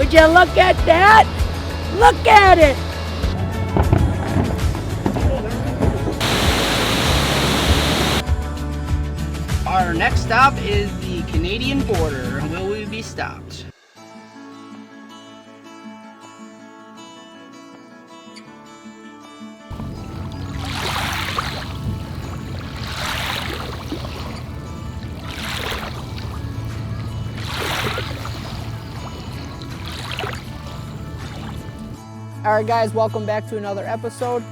Would you look at that? Look at it! Our next stop is the Canadian border. Will we be stopped? Alright guys, welcome back to another episode.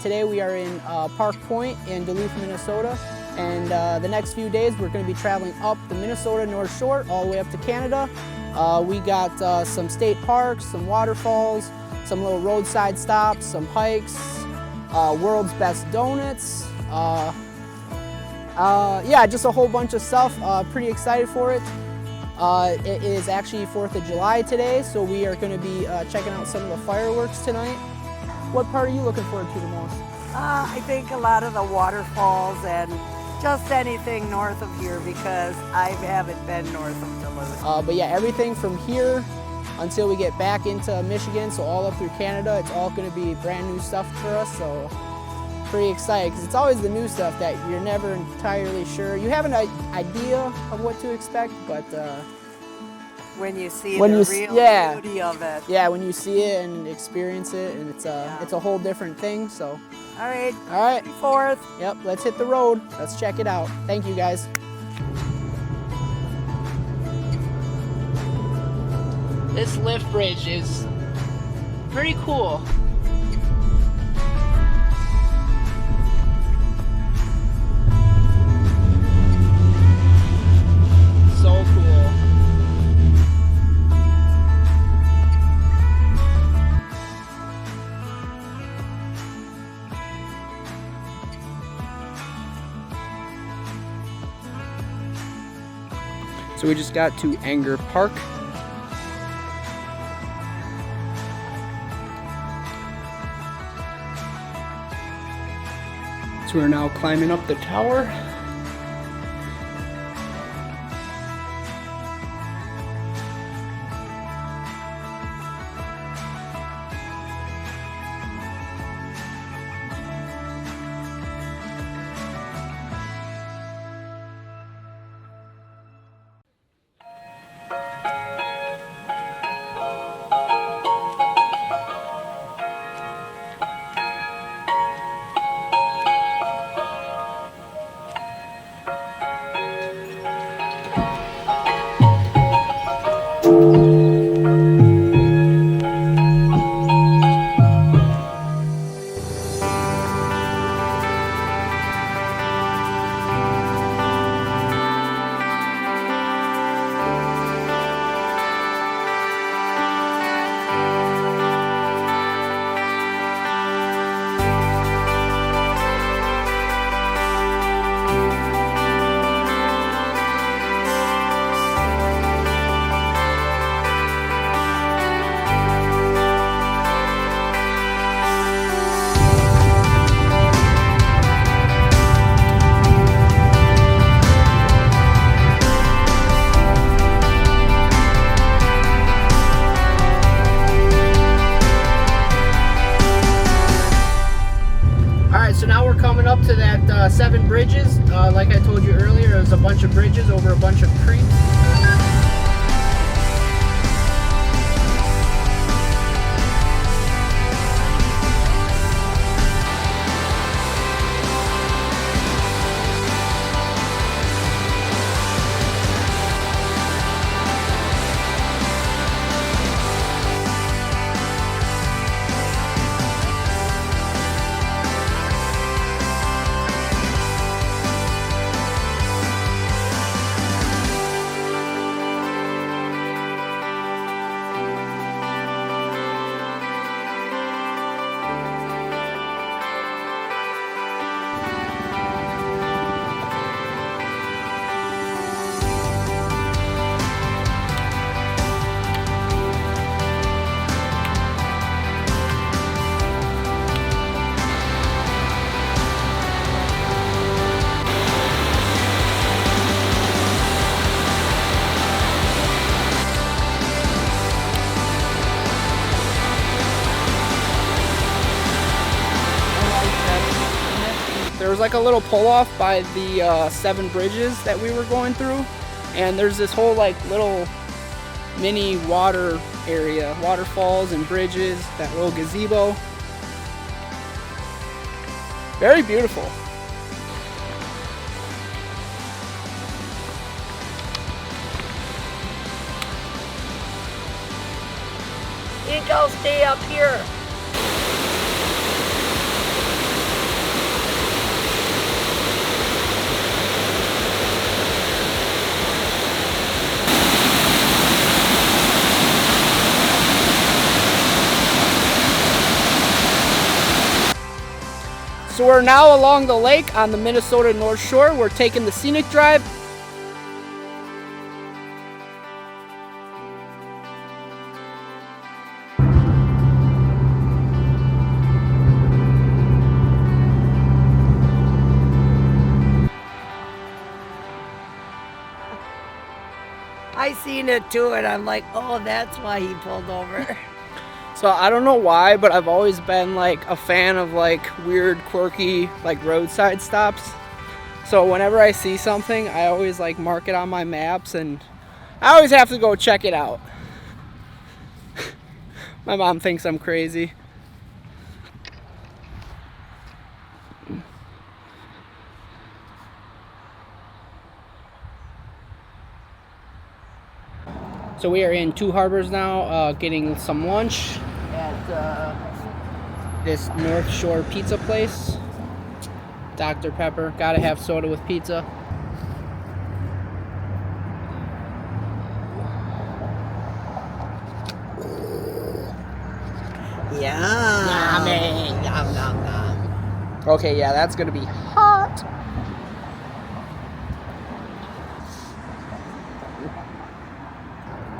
Today we are in Park Point in Duluth, Minnesota. And the next few days we're going to be traveling up the Minnesota North Shore all the way up to Canada. We got some state parks, some waterfalls, some little roadside stops, some hikes, world's best donuts. Yeah, just a whole bunch of stuff. Pretty excited for it. It is actually 4th of July today, so we are going to be checking out some of the fireworks tonight. What part are you looking forward to the most? I think a lot of the waterfalls and just anything north of here because I haven't been north of Duluth. But yeah, everything from here until we get back into Michigan, so all up through Canada, it's all going to be brand new stuff for us, so pretty excited because it's always the new stuff that you're never entirely sure. You have an idea of what to expect, but when you see the real beauty of it. Yeah, when you see it and experience it, and it's a whole different thing. So, all right, 4th. Yep, let's hit the road. Let's check it out. Thank you, guys. This lift bridge is pretty cool. So cool. So we just got to Enger Park. So we're now climbing up the tower. Up to that 7 bridges. Like I told you earlier, there's a bunch of bridges over a bunch of creeks. was like a little pull-off by the 7 bridges that we were going through, and there's this whole like little mini water area, waterfalls and bridges, that little gazebo. Very beautiful. You go stay up here. So we're now along the lake on the Minnesota North Shore. We're taking the Scenic Drive. I seen it too, and I'm like, oh, that's why he pulled over. So I don't know why, but I've always been like a fan of like weird, quirky, like roadside stops. So whenever I see something, I always like mark it on my maps, and I always have to go check it out. My mom thinks I'm crazy. So we are in Two Harbors now, getting some lunch at this North Shore pizza place. Dr. Pepper, gotta have soda with pizza. Yummy. Yum, yum, yum. Okay, yeah, that's gonna be hot.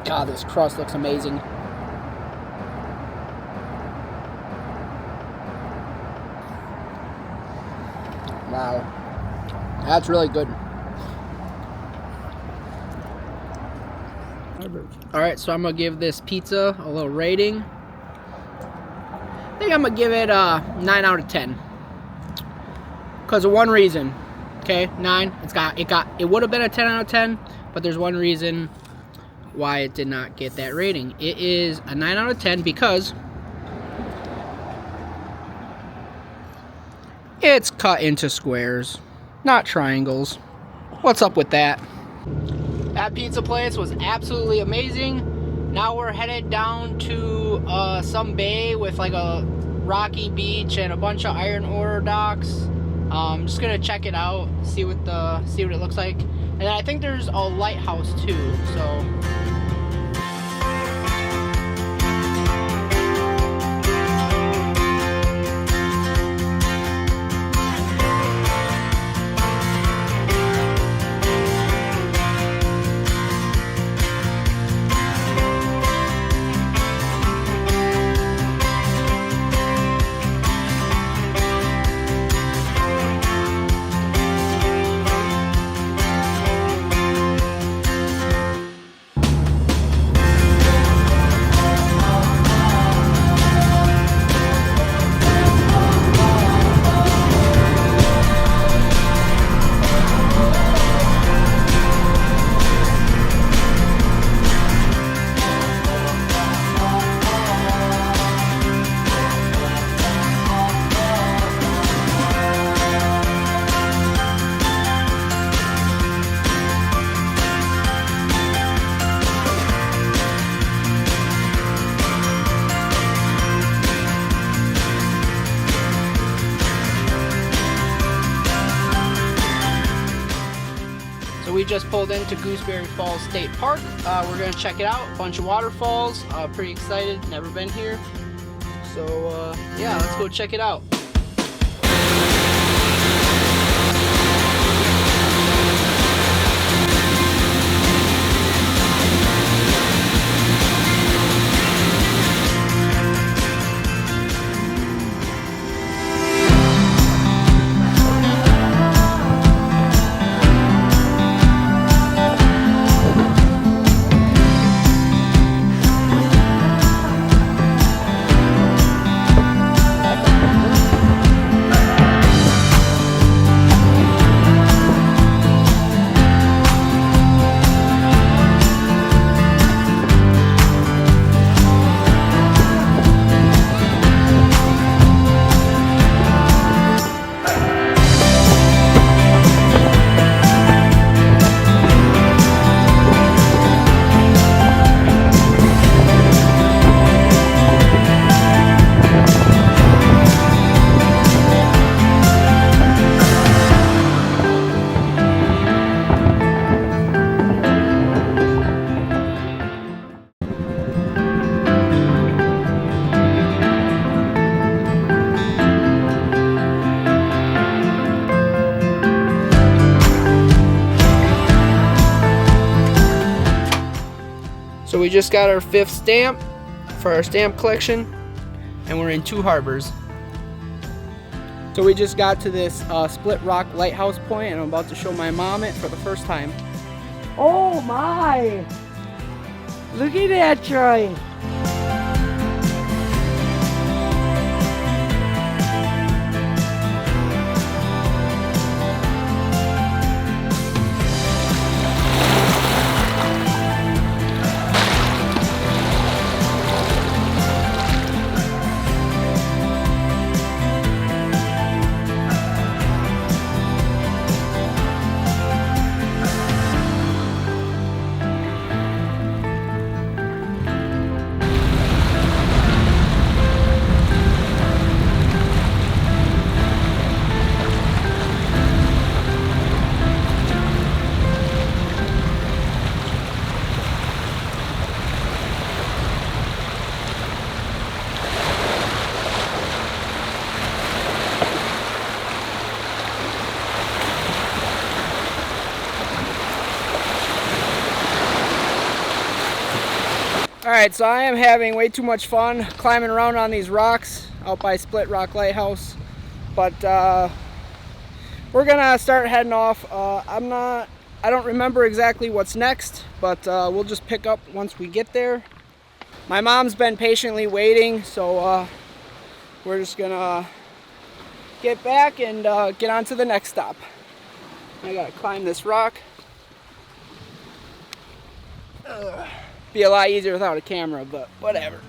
God, this crust looks amazing. Wow. That's really good. Alright, so I'm going to give this pizza a little rating. I think I'm going to give it a 9 out of 10. Because of one reason. Okay, 9. It would have been a 10 out of 10, but there's one reason why it did not get that rating. It is a 9 out of 10 because it's cut into squares, not triangles. What's up with that? That pizza place was absolutely amazing. Now we're headed down to some bay with like a rocky beach and a bunch of iron ore docks. Just gonna check it out, see what it looks like. And then I think there's a lighthouse too, so. We just pulled into Gooseberry Falls State Park. We're gonna check it out. A bunch of waterfalls. Pretty excited. Never been here. So yeah, let's go check it out. we just got our 5th stamp for our stamp collection, and we're in 2 harbors. So we just got to this Split Rock Lighthouse point, and I'm about to show my mom it for the first time. Oh my! Look at that, Troy. Alright, so I am having way too much fun climbing around on these rocks out by Split Rock Lighthouse. But we're gonna start heading off. I don't remember exactly what's next, but we'll just pick up once we get there. My mom's been patiently waiting, so we're just gonna get back and get on to the next stop. I gotta climb this rock. Be a lot easier without a camera, but whatever.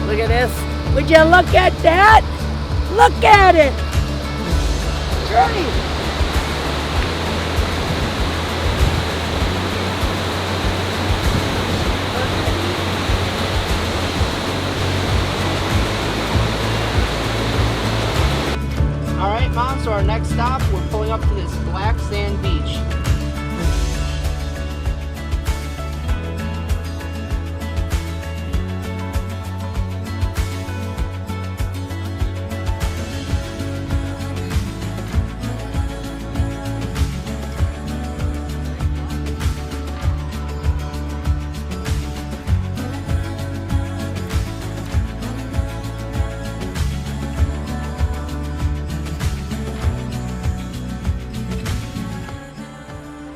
Look at this. Would you look at that? Look at it. Great. Alright, Mom, so our next stop, we're pulling up to this black sand beach.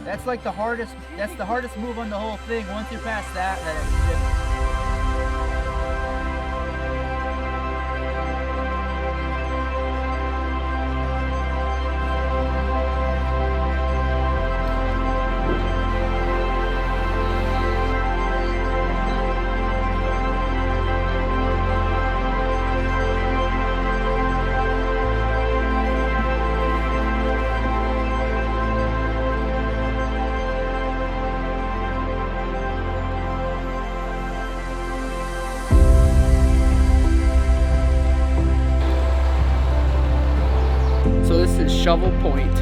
That's like that's the hardest move on the whole thing. Once you're past that, then it's just... So this is Shovel Point.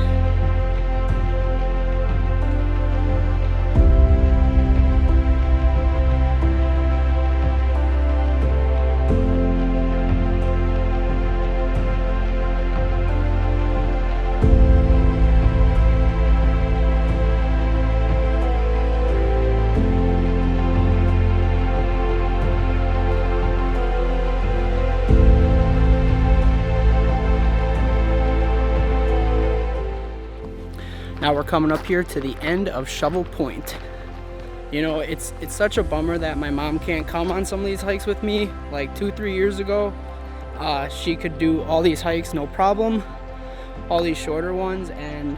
Now we're coming up here to the end of Shovel Point. You know, it's such a bummer that my mom can't come on some of these hikes with me. Like 2-3 years ago, she could do all these hikes no problem, all these shorter ones, and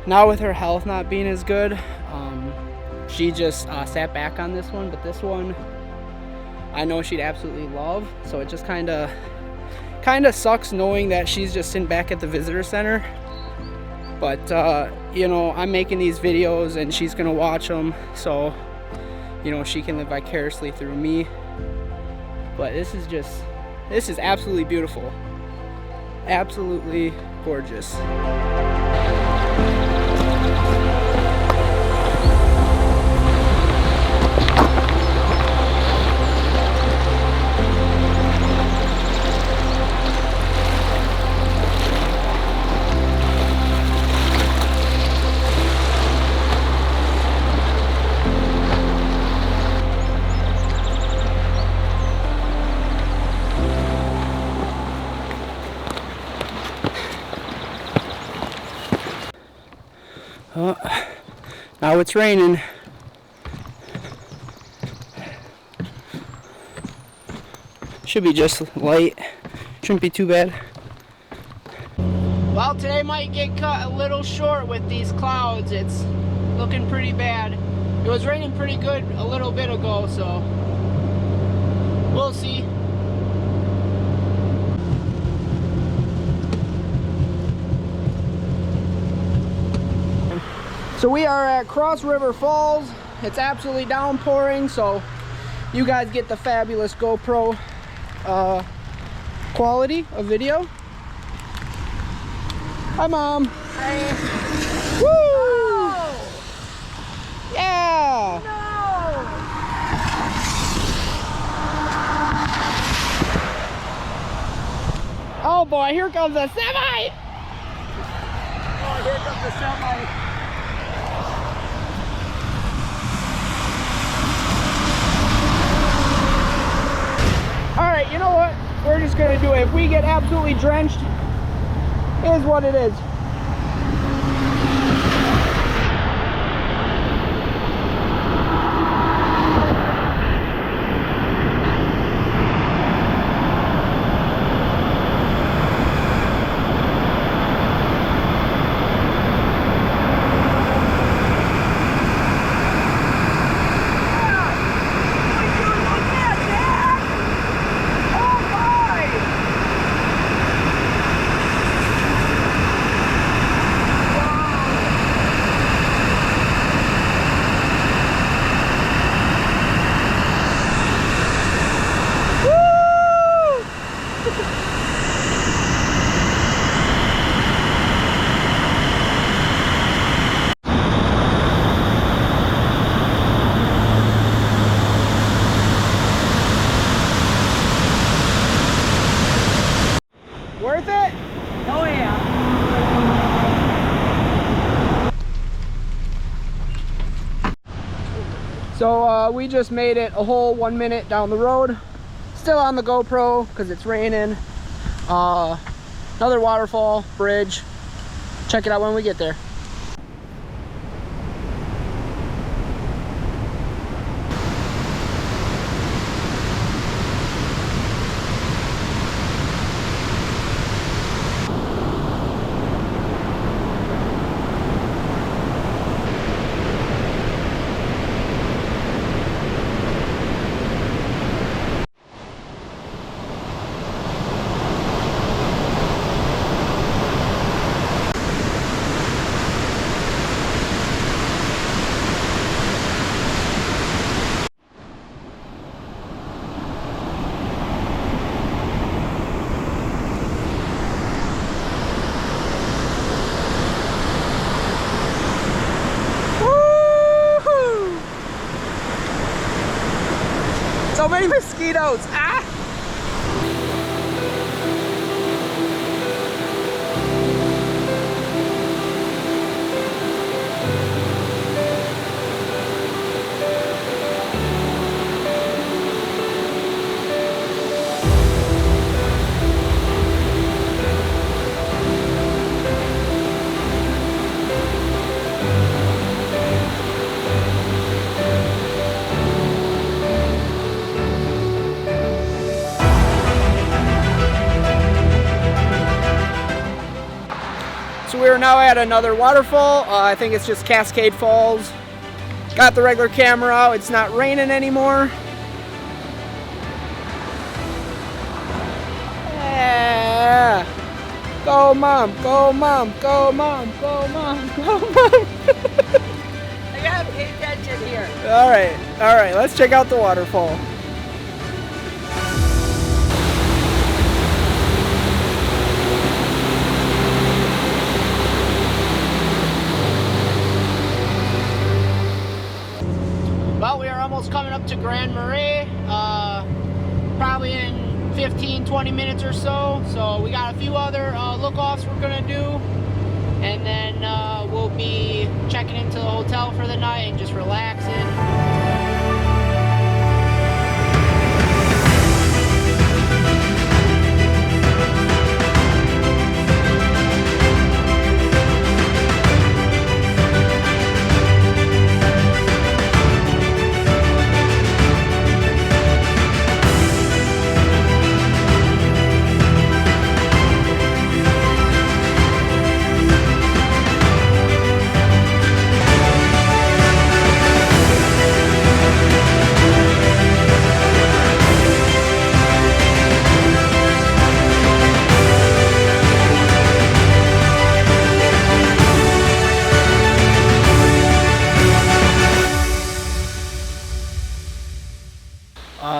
now with her health not being as good, she just sat back on this one. But this one, I know she'd absolutely love. So it just kind of sucks knowing that she's just sitting back at the visitor center. But you know, I'm making these videos and she's gonna watch them, so you know, she can live vicariously through me. But this is absolutely beautiful, absolutely gorgeous. Now it's raining. Should be just light. Shouldn't be too bad. Well, today might get cut a little short with these clouds. It's looking pretty bad. It was raining pretty good a little bit ago, so we'll see. So we are at Cross River Falls. It's absolutely downpouring, so you guys get the fabulous GoPro quality of video. Hi, Mom. Hi. Woo! Oh, Yeah! no! Oh boy, here comes the semi! Oh, here comes the semi. Alright, you know what? We're just gonna do it. If we get absolutely drenched, it is what it is. Worth it? Oh, yeah. So we just made it a whole 1 minute down the road. Still on the GoPro because it's raining. Another waterfall, bridge. Check it out when we get there. So many mosquitoes! Ah! So we are now at another waterfall. I think it's just Cascade Falls. Got the regular camera out. It's not raining anymore. Yeah. Go Mom, go Mom, go Mom, go Mom, go Mom. I gotta pay attention here. All right, let's check out the waterfall. Well, we are almost coming up to Grand Marais, probably in 15-20 minutes or so. So we got a few other look-offs we're gonna do, and then we'll be checking into the hotel for the night and just relaxing.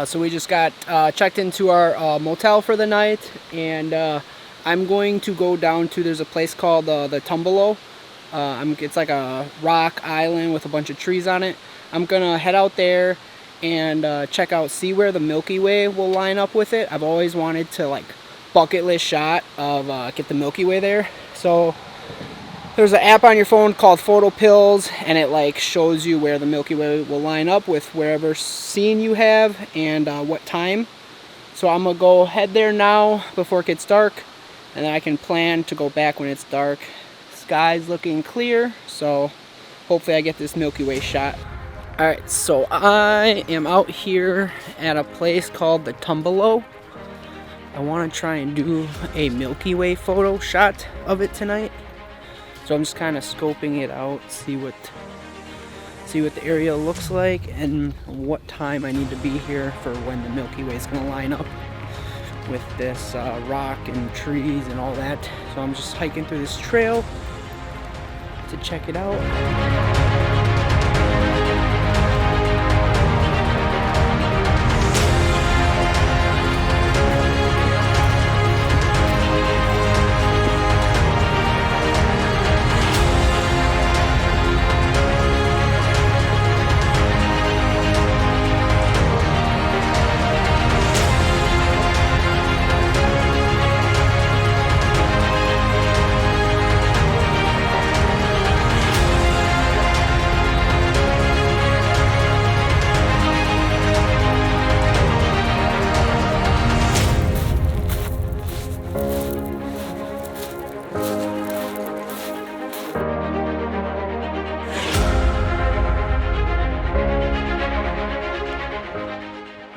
So we just got checked into our motel for the night, and I'm going to go down to, there's a place called the Tombolo. It's like a rock island with a bunch of trees on it. I'm gonna head out there and check out, see where the Milky Way will line up with it. I've always wanted to, like, bucket list shot of get the Milky Way there. So there's an app on your phone called Photo Pills, and it like shows you where the Milky Way will line up with wherever scene you have and what time. So I'm gonna go head there now before it gets dark, and then I can plan to go back when it's dark. Sky's looking clear, so hopefully I get this Milky Way shot. Alright, so I am out here at a place called the Tombolo. I want to try and do a Milky Way photo shot of it tonight. So I'm just kind of scoping it out, see what the area looks like and what time I need to be here for when the Milky Way is going to line up with this rock and trees and all that. So I'm just hiking through this trail to check it out.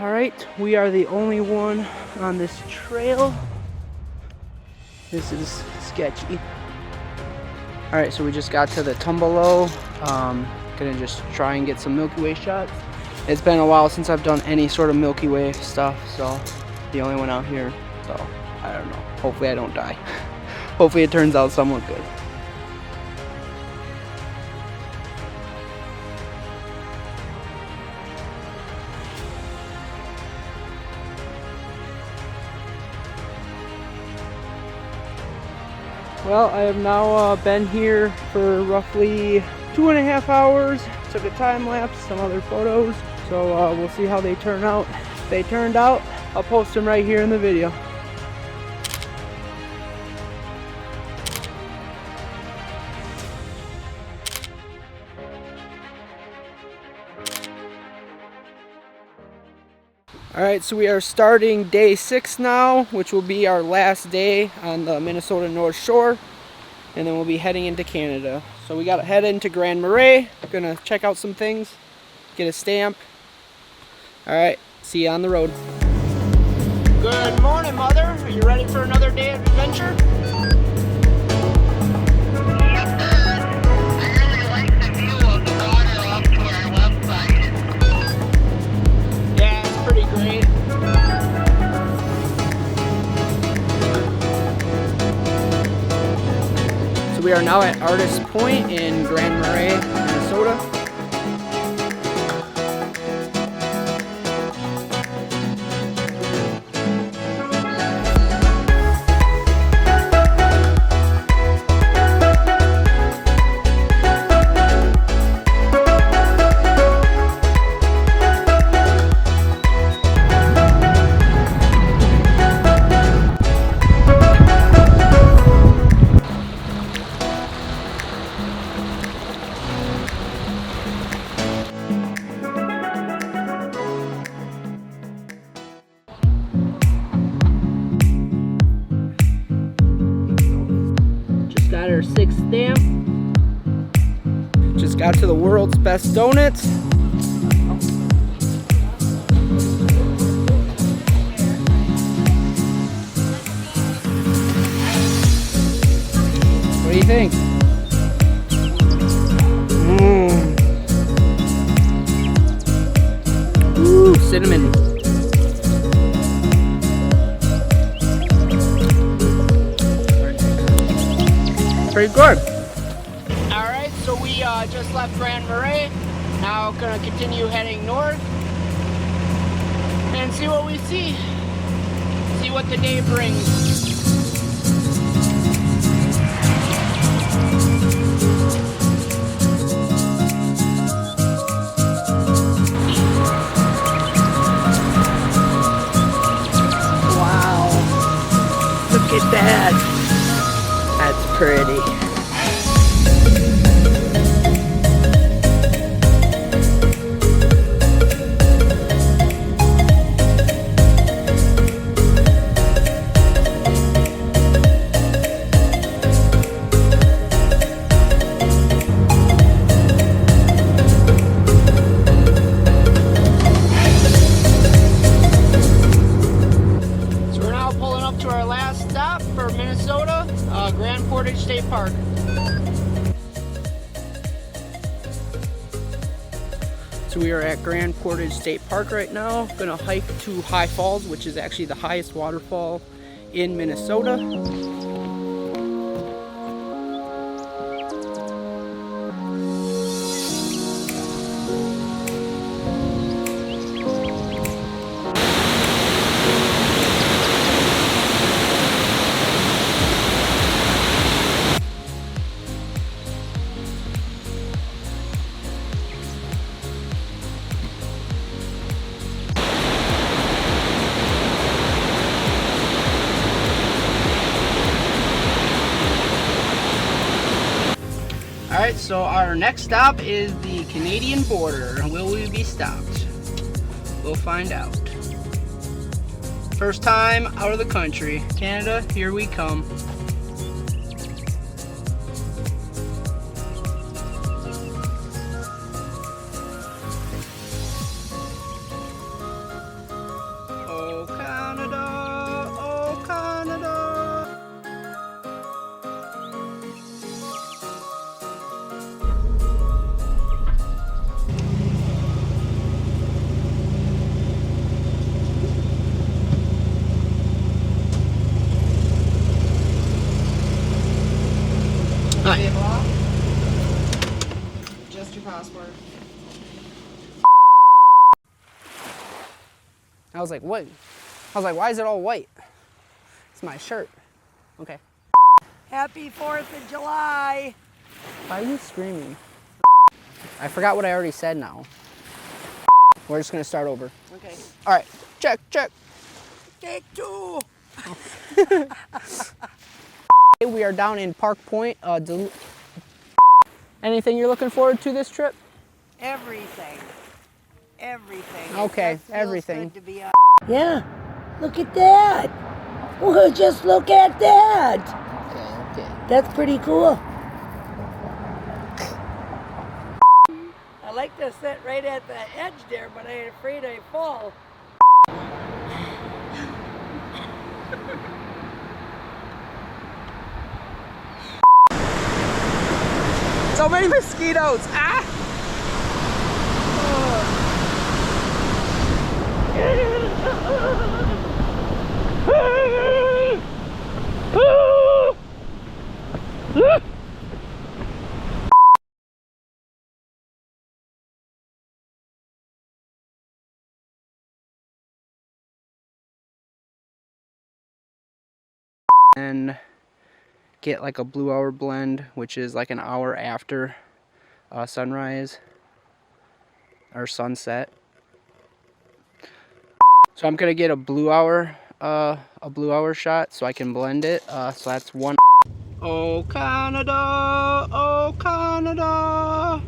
Alright, we are the only one on this trail. This is sketchy. Alright, so we just got to the Tombolo. Gonna just try and get some Milky Way shots. It's been a while since I've done any sort of Milky Way stuff, so the only one out here. So, I don't know. Hopefully I don't die. Hopefully it turns out somewhat good. Well, I have now been here for roughly 2.5 hours. Took a time lapse, some other photos. So we'll see how they turn out. If they turned out, I'll post them right here in the video. Alright, so we are starting day 6 now, which will be our last day on the Minnesota North Shore, and then we'll be heading into Canada. So we gotta head into Grand Marais, gonna check out some things, get a stamp. Alright, see you on the road. Good morning, Mother. Are you ready for another day of adventure? Great. So we are now at Artist Point in Grand Marais, Minnesota. Got our 6th stamp. Just got to the world's best donuts. What do you think? Ooh, cinnamon. Pretty good. Alright, so we just left Grand Marais. Now gonna continue heading north. and see what we see. See what the day brings. Wow. Look at that. That's pretty. Portage State Park. So we are at Grand Portage State Park right now. Gonna hike to High Falls, which is actually the highest waterfall in Minnesota. Alright, so our next stop is the Canadian border. Will we be stopped? We'll find out. First time out of the country. Canada, here we come. Oh Canada, oh Canada. Just your passport. I was like, what? I was like, why is it all white? It's my shirt. Okay. Happy 4th of July. Why are you screaming? I forgot what I already said now. We're just gonna start over. Okay. All right, check, check. Take 2. We are down in Park Point, Duluth. Anything you're looking forward to this trip? Everything. Everything. Okay, It just feels everything. good to be out. Yeah. Look at that. Well, just look at that. Okay, okay. That's pretty cool. I like to sit right at the edge there, but I'm afraid I fall. So many mosquitoes! Ah! And get like a blue hour blend, which is like an hour after sunrise or sunset. So I'm gonna get a blue hour shot so I can blend it. So that's one. Oh Canada, oh Canada.